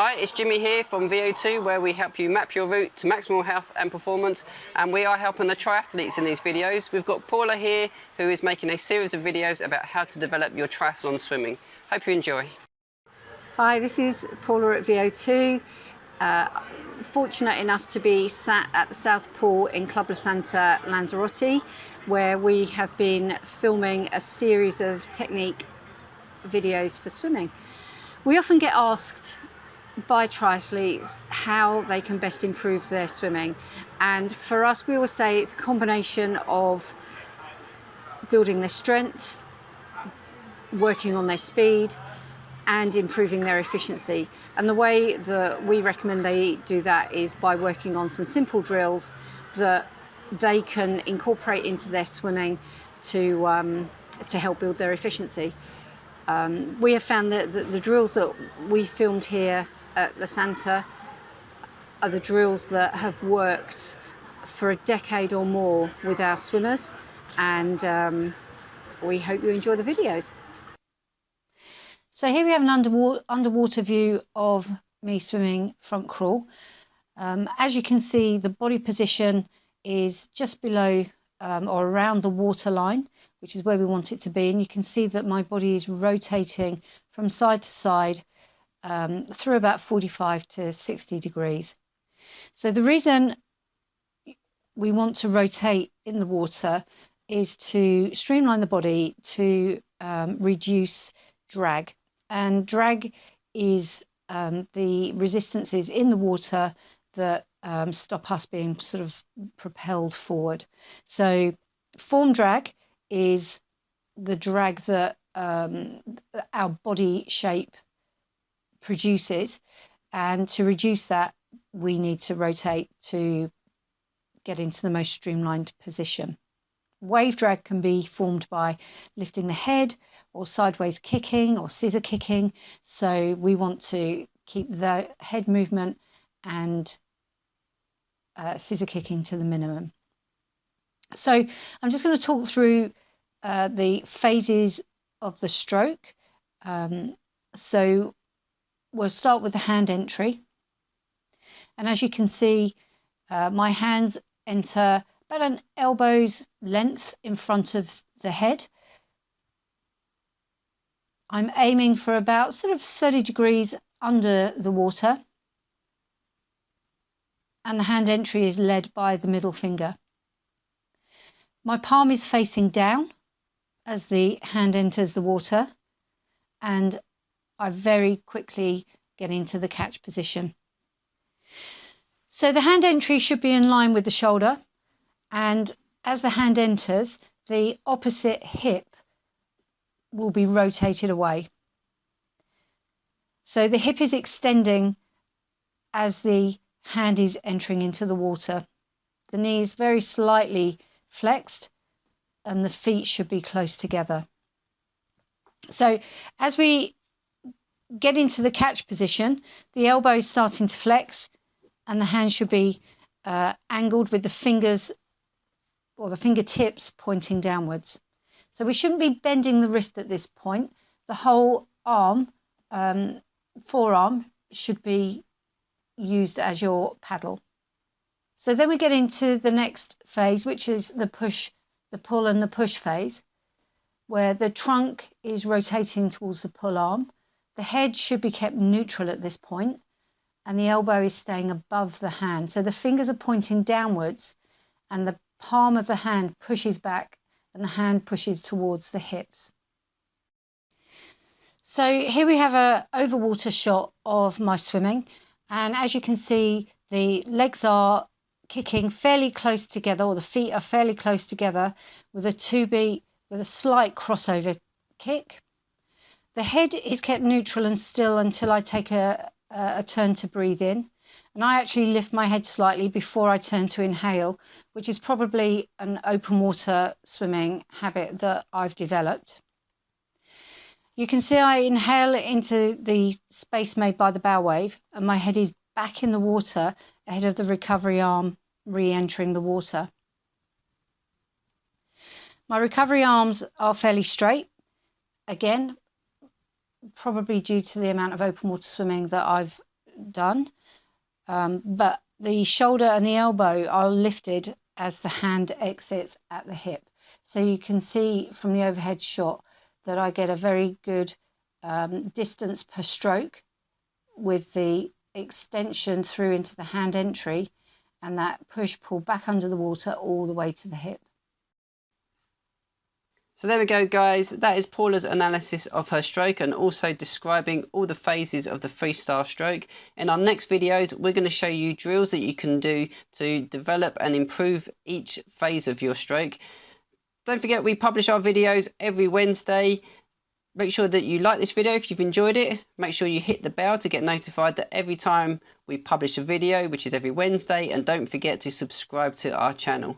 Hi, it's Jimmy here from VO2, where we help you map your route to maximal health and performance, and we are helping the triathletes in these videos. We've got Paula here, who is making a series of videos about how to develop your triathlon swimming. Hope you enjoy. Hi, this is Paula at VO2. Fortunate enough to be sat at the South Pool in Club La Santa, Lanzarote, where we have been filming a series of technique videos for swimming. We often get asked by triathletes how they can best improve their swimming, and for us we always say it's a combination of building their strength, working on their speed and improving their efficiency. And the way that we recommend they do that is by working on some simple drills that they can incorporate into their swimming to help build their efficiency. We have found that the drills that we filmed here at La Santa are the drills that have worked for a decade or more with our swimmers, and we hope you enjoy the videos. So here we have an underwater view of me swimming front crawl. As you can see, the body position is just below or around the water line, which is where we want it to be. And you can see that my body is rotating from side to side through about 45 to 60 degrees. So the reason we want to rotate in the water is to streamline the body to reduce drag. And drag is the resistances in the water that stop us being sort of propelled forward. So form drag is the drag that our body shape produces, and to reduce that we need to rotate to get into the most streamlined position. Wave drag can be formed by lifting the head or sideways kicking or scissor kicking, so we want to keep the head movement and scissor kicking to the minimum. So I'm just going to talk through the phases of the stroke. So we'll start with the hand entry, and as you can see, my hands enter about an elbow's length in front of the head. I'm aiming for about sort of 30 degrees under the water, and the hand entry is led by the middle finger. My palm is facing down as the hand enters the water, and I very quickly get into the catch position. So the hand entry should be in line with the shoulder, and as the hand enters, the opposite hip will be rotated away. So the hip is extending as the hand is entering into the water. The knee is very slightly flexed and the feet should be close together. So as we get into the catch position, the elbow is starting to flex and the hand should be angled with the fingers or the fingertips pointing downwards. So we shouldn't be bending the wrist at this point. The whole arm, forearm, should be used as your paddle. So then we get into the next phase, which is the push, the pull and the push phase, where the trunk is rotating towards the pull arm. The head should be kept neutral at this point, and the elbow is staying above the hand. So the fingers are pointing downwards and the palm of the hand pushes back and the hand pushes towards the hips. So here we have an overwater shot of my swimming, and as you can see, the legs are kicking fairly close together, or the feet are fairly close together with a 2-beat with a slight crossover kick. The head is kept neutral and still until I take a turn to breathe in, and I actually lift my head slightly before I turn to inhale, which is probably an open water swimming habit that I've developed. You can see I inhale into the space made by the bow wave, and my head is back in the water ahead of the recovery arm re-entering the water. My recovery arms are fairly straight, again, probably due to the amount of open water swimming that I've done, but the shoulder and the elbow are lifted as the hand exits at the hip. So you can see from the overhead shot that I get a very good distance per stroke with the extension through into the hand entry and that push-pull back under the water all the way to the hip. So there we go, guys. That is Paula's analysis of her stroke and also describing all the phases of the freestyle stroke. In our next videos, we're going to show you drills that you can do to develop and improve each phase of your stroke. Don't forget, we publish our videos every Wednesday. Make sure that you like this video if you've enjoyed it. Make sure you hit the bell to get notified that every time we publish a video, which is every Wednesday. And don't forget to subscribe to our channel.